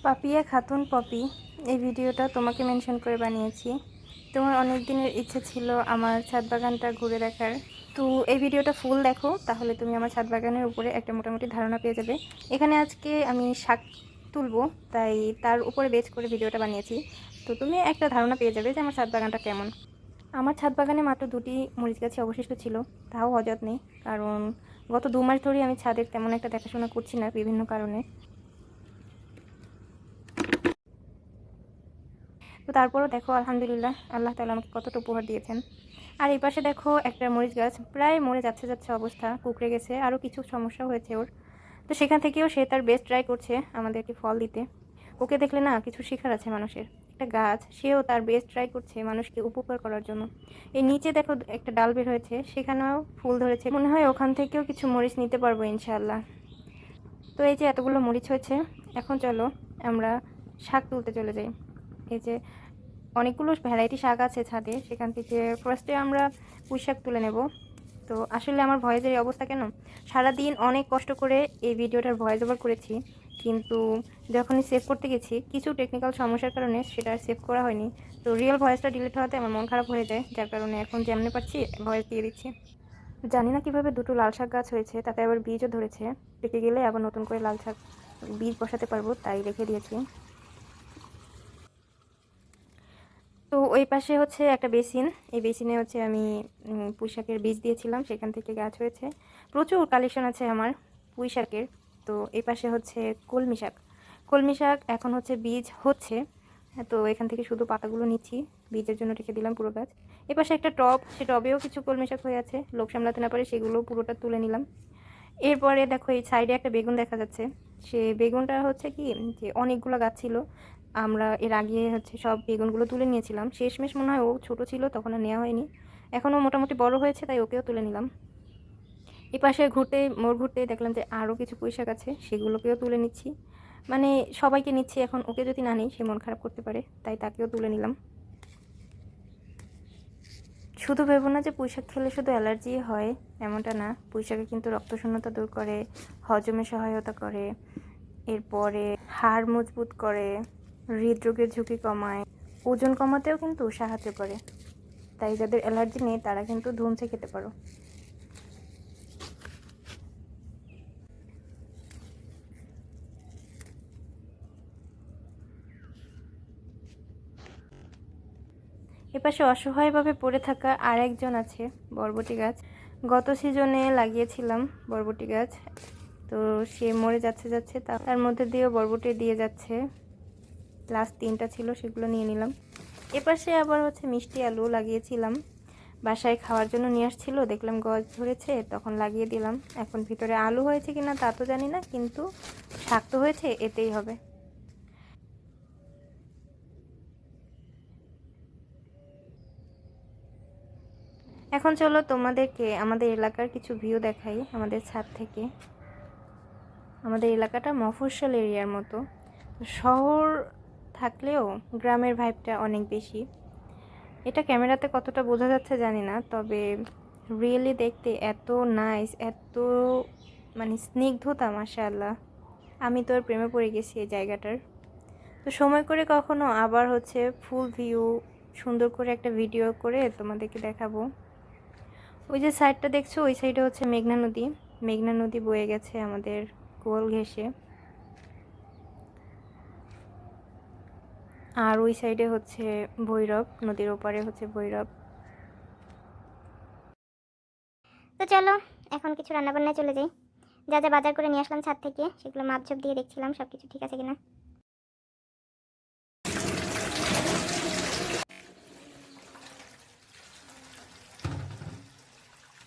Papiya Khatun poppy এই ভিডিওটা তোমাকে মেনশন করে বানিয়েছি। তোমার অনেক দিনের ইচ্ছে ছিল আমার ছাদ বাগানটা ঘুরে দেখার। তো এই ভিডিওটা ফুল দেখো, তাহলে তুমি আমার ছাদ বাগানের উপরে একটা মোটামুটি ধারণা পেয়ে যাবে। এখানে আজকে আমি শাক তুলবো, তাই তার উপরে বেস করে ভিডিওটা বানিয়েছি। তো তুমি একটা ধারণা পেয়ে যাবে যে আমার ছাদ বাগানটা কেমন। আমার ছাদ বাগানে মাত্র 2টি মরিচ গাছে অবশিষ্ট ছিল, তাও অযত্নে, কারণ গত 2 মাস ধরেই আমি ছাদের তেমন একটা দেখাশোনা করছি না বিভিন্ন কারণে। তো তারপরও দেখো, আলহামদুলিল্লাহ, আল্লাহ তাআলা আমাকে কতটা উপহার দিয়েছেন। আর এই পাশে দেখো একটা মরিচ গাছ প্রায় মরে যাচ্ছে অবস্থা, কুকড়ে গেছে, আরও কিছু সমস্যা হয়েছে ওর। তো সেখান থেকেও সে তার বেস্ট ট্রাই করছে আমাদেরকে ফল দিতে। ওকে দেখলে না কিছু শেখার আছে মানুষের। একটা গাছ, সেও তার বেস্ট ট্রাই করছে মানুষকে উপকার করার জন্য। এই নিচে দেখো একটা ডাল বের হয়েছে, সেখানেও ফুল ধরেছে, মনে হয় ওখান থেকেও কিছু মরিচ নিতে পারবো ইনশাআল্লাহ। তো এই যে এতগুলো মরিচ হয়েছে, এখন চলো আমরা শাক তুলতে চলে যাই। এই যে অনেকগুলো ভ্যারাইটি শাক আছে ছাদে, সেখান থেকে ফার্স্টে আমরা পুঁই শাক তুলে নেব। তো আসলে আমার ভয়েসের এই অবস্থা কেন, সারাদিন অনেক কষ্ট করে এই ভিডিওটার ভয়েস ওভার করেছি, কিন্তু যখনই সেভ করতে গেছি কিছু টেকনিক্যাল সমস্যার কারণে সেটা সেভ করা হয়নি। তো রিয়েল ভয়েসটা ডিলিট হওয়াতে আমার মন খারাপ হয়ে যায়, যার কারণে এখন যেমনি পাচ্ছি ভয়েস দিয়ে দিচ্ছি। জানি না কিভাবে দুটো লাল শাক গাছ হয়েছে, তাতে আবার বীজও ধরেছে। পেকে গেলে আবার নতুন করে লাল শাক বীজ বসাতে পারবো, তাই রেখে দিয়েছি। তো ওই পাশে হচ্ছে একটা বেসিন, এই বেসিনে হচ্ছে আমি পুঁই শাকের বীজ দিয়েছিলাম, সেখান থেকে গাছ হয়েছে। প্রচুর কালেকশন আছে আমার পুঁই শাকের। তো এই পাশে হচ্ছে কলমি শাক, কলমি শাক এখন হচ্ছে বীজ হচ্ছে। তো এখান থেকে শুধু পাতাগুলো নিচ্ছি, বীজের জন্য রেখে দিলাম পুরো গাছ। এ পাশে একটা টব, সে টবেও কিছু কলমি শাক হয়ে আছে, লোক সামলাতে না পারে সেগুলো পুরোটা তুলে নিলাম। এরপরে দেখো এই সাইডে একটা বেগুন দেখা যাচ্ছে। সে বেগুনটা হচ্ছে কি, যে অনেকগুলো গাছ ছিল, আমরা এর আগে হচ্ছে সব বেগুনগুলো তুলে নিয়েছিলাম। শেষমেশ মনে হয় ও ছোটো ছিল, তখন আর নেওয়া হয়নি। এখনও মোটামুটি বড় হয়েছে, তাই ওকেও তুলে নিলাম। এই পাশে মোড় ঘুরতেই দেখলাম যে আরও কিছু পুঁই শাক আছে, সেগুলোকেও তুলে নিচ্ছি। মানে সবাইকে নিচ্ছি, এখন ওকে যদি না নিই সে মন খারাপ করতে পারে, তাই তাকেও তুলে নিলাম। শুধু ভেবো না যে পুঁইশাক খেলে শুধু অ্যালার্জি হয়, এমনটা না। পুঁইশাকে কিন্তু রক্তশূন্যতা দূর করে, হজমে সহায়তা করে, এরপরে হাড় মজবুত করে, হৃদরোগের ঝুঁকি কমায়, ওজন কমাতেও কিন্তু সাহায্য করে। তাই যাদের অ্যালার্জি নেই তারা কিন্তু ধুমসে খেতে পারো। এপাশে অসহায়ভাবে পড়ে থাকা আর একজন আছে, বরবটি গাছ। গত সিজনে লাগিয়েছিলাম বরবটি গাছ, তো সে মরে যাচ্ছে, তার মধ্যে দিয়েও বরবটি দিয়ে যাচ্ছে। লাস্ট 3টা ছিল, সেগুলো নিয়ে নিলাম। এপাশে আবার হচ্ছে মিষ্টি আলু লাগিয়েছিলাম, বাসায় খাওয়ার জন্য নিয়ে আসছিল, দেখলাম গাছ ধরেছে, তখন লাগিয়ে দিলাম। এখন ভিতরে আলু হয়েছে কিনা তা তো জানি না, কিন্তু শাক তো হয়েছে, এতেই হবে। এখন চলো তোমাদেরকে আমাদের এলাকার কিছু ভিউ দেখাই আমাদের ছাদ থেকে। আমাদের এলাকাটা মফস্বল এরিয়ার মতো, শহর থাকলেও গ্রামের ভাইবটা অনেক বেশি। এটা ক্যামেরাতে কতটা বোঝা যাচ্ছে জানি না, তবে রিয়েলি দেখতে এত নাইস, এত মানে স্নিগ্ধতা, মাশাআল্লাহ। আমি তো আর প্রেমে পড়ে গেছি এই জায়গাটার। তো সময় করে কখনো আবার হচ্ছে ফুল ভিউ সুন্দর করে একটা ভিডিও করে তোমাদেরকে দেখাবো। ওই যে সাইডটা দেখছো, ওই সাইডে হচ্ছে মেঘনা নদী। মেঘনা নদী বয়ে গেছে আমাদের কোল ঘেঁষে। আর ওই সাইডে হচ্ছে ভৈরব, নদীর ওপারে হচ্ছে ভৈরব। তো চলো এখন কিছু রান্নাবান্নায় চলে যাই। যা যা বাজার করে নিয়ে আসলাম ছাদ থেকে, সেগুলো মাপঝোপ দিয়ে দেখছিলাম সব কিছু ঠিক আছে কিনা।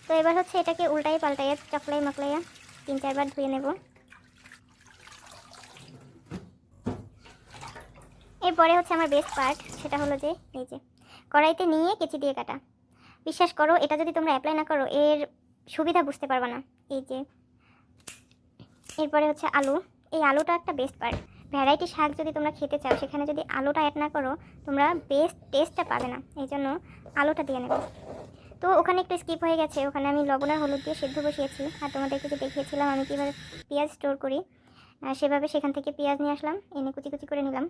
তো এবার হচ্ছে এটাকে উল্টাই পাল্টাইয়া চকলাই মকলাইয়া 3-4 বার ধুয়ে নেব। এরপরে হচ্ছে আমার বেস্ট পার্ট, সেটা হলো যে এই যে কড়াইতে নিয়ে কেচি দিয়ে কাটা। বিশ্বাস করো, এটা যদি তোমরা অ্যাপ্লাই না করো এর সুবিধা বুঝতে পারবে না। এই যে এরপরে হচ্ছে আলু, এই আলুটা একটা বেস্ট পার্ট। ভ্যারাইটি শাক যদি তোমরা খেতে চাও, সেখানে যদি আলুটা অ্যাড না করো তোমরা বেস্ট টেস্টটা পাবে না, এই জন্য আলুটা দিয়ে নেবে। তো ওখানে একটু স্কিপ হয়ে গেছে, ওখানে আমি লবণ আর হলুদ দিয়ে সেদ্ধ বসিয়েছি, আর তোমাদেরকে যে দেখিয়েছিলাম আমি কীভাবে পেঁয়াজ স্টোর করি। সেভাবে সেখান থেকে পেঁয়াজ নিয়ে আসলাম, এনে কুচি কুচি করে নিলাম।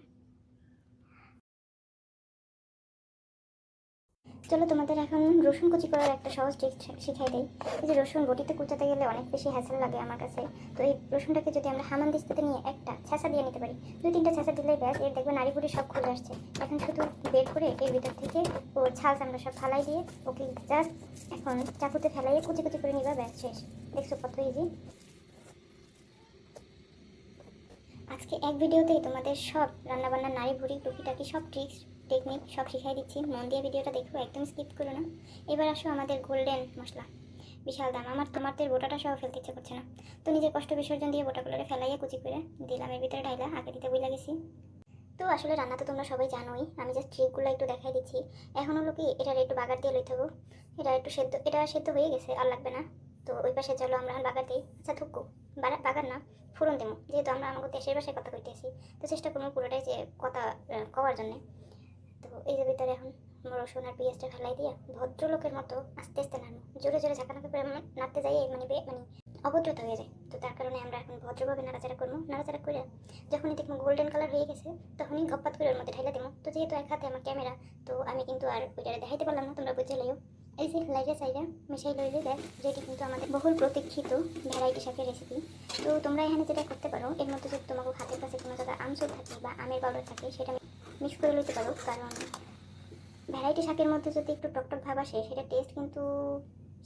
চলো তোমাদের এখন রসুন কুচি করার একটা সহজ ট্রিক শিখাই দিই। এই যে রসুন বটিতে কুচাতে গেলে অনেক বেশি হ্যাসেল লাগে আমার কাছে। তো এই রসুনটাকে যদি আমরা হামানদিস্তাতে নিয়ে একটা ছ্যাঁচা দিয়ে নিতে পারি, 2-3টা ছ্যাঁচা দিলেই ব্যাস, এর দেখবে নাড়িভুড়ি সব খুলে আসছে। এখন শুধু বের করে এর ভিতর থেকে ওর ছাল আমরা সব ফালাই দিয়ে ওকে জাস্ট এখন চাকুতে ফেলাইয়ে কুচি কুচি করে নিবা, ব্যাস শেষ। দেখছো কত ইজি। আজকে এক ভিডিওতেই তোমাদের সব রান্নাবান্নার নাড়িভুড়ি টুকিটাকি সব ট্রিক্স টেকনিক সব শিখাই দিচ্ছি। মন দিয়ে ভিডিওটা দেখো, একদম স্কিপ করো না। এবার আসো আমাদের গোল্ডেন মশলা, বিশাল দাম। আমার তোমাদের বোটাটা সহ ফেলতে ইচ্ছে করছে না, তো নিজের কষ্ট বিসর্জন দিয়ে বোটাগুলোরে ফেলাইয়া কুচি করে দিলাম এর ভিতরে ঢাইলা, আগে দিতে বই লাগেছি। তো আসলে রান্না তো তোমরা সবাই জানোই, আমি জাস্ট ট্রিকগুলো একটু দেখাই দিচ্ছি। এখন হলো কি, এটার একটু বাগার দিয়ে লইতে হবে। এটা একটু সেদ্ধ, এটা সেদ্ধ হয়ে গেছে, আর লাগবে না। তো ওই পাশে চলো আমরা বাগার দিই। আচ্ছা থুকু বাগার না, ফোড়ন দেবো, যেহেতু আমরা আমাকে দেশের বাসায় কথা কইতেছি, তো চেষ্টা করবো পুরোটাই যে কথা কওয়ার জন্যে। তো এই যে ভিতরে এখন রসুন আর পেঁয়াজটা ফেলাই দিয়ে ভদ্রলোকের মতো আস্তে আস্তে নাড়বো। জোরে জোরে ঝাঁকানাকা করে নাড়তে যাই মানে অভদ্রতা হয়ে যায়। তো তার কারণে আমরা এখন ভদ্রভাবে নাড়াচাড়া করবো। নাড়াচাড়া করে যখনই দেখবো গোল্ডেন কালার হয়ে গেছে, তখনই ঘপ্পাত করে ওর মধ্যে ঢাইলা দেবো। তো যেহেতু এক হাতে আমার ক্যামেরা, তো আমি কিন্তু আর ওইটারে দেখাইতে পারলাম না, তোমরা বুঝে লইও। এই যে লাইটে সাইডে মিশাই লইলে দেখ যেটি কিন্তু আমাদের বহুল প্রতীক্ষিত ভ্যারাইটি শাকের রেসিপি। তো তোমরা এখানে যেটা করতে পারো, এর মধ্যে যদি তোমাকে হাতের কাছে কোনো জায়গায় আমচুর থাকে বা আমের পাউডার থাকে, সেটা মিক্স করে লইতে পারো। কারণ ভ্যারাইটি শাকের মধ্যে যদি একটু টকটক ভাব আসে, সেটা টেস্ট কিন্তু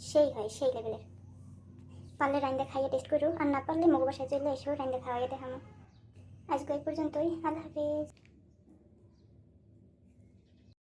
সেই হয়, সেই লেভেলের। পারলে রাইন্দা খাইয়ে টেস্ট করো, আর না পারলে মগো বাসায় চলে এসেও রাইন্দা খাওয়াইয়ে দেখানো। আজকে এই পর্যন্তই, আল্লাহ হাফিজ।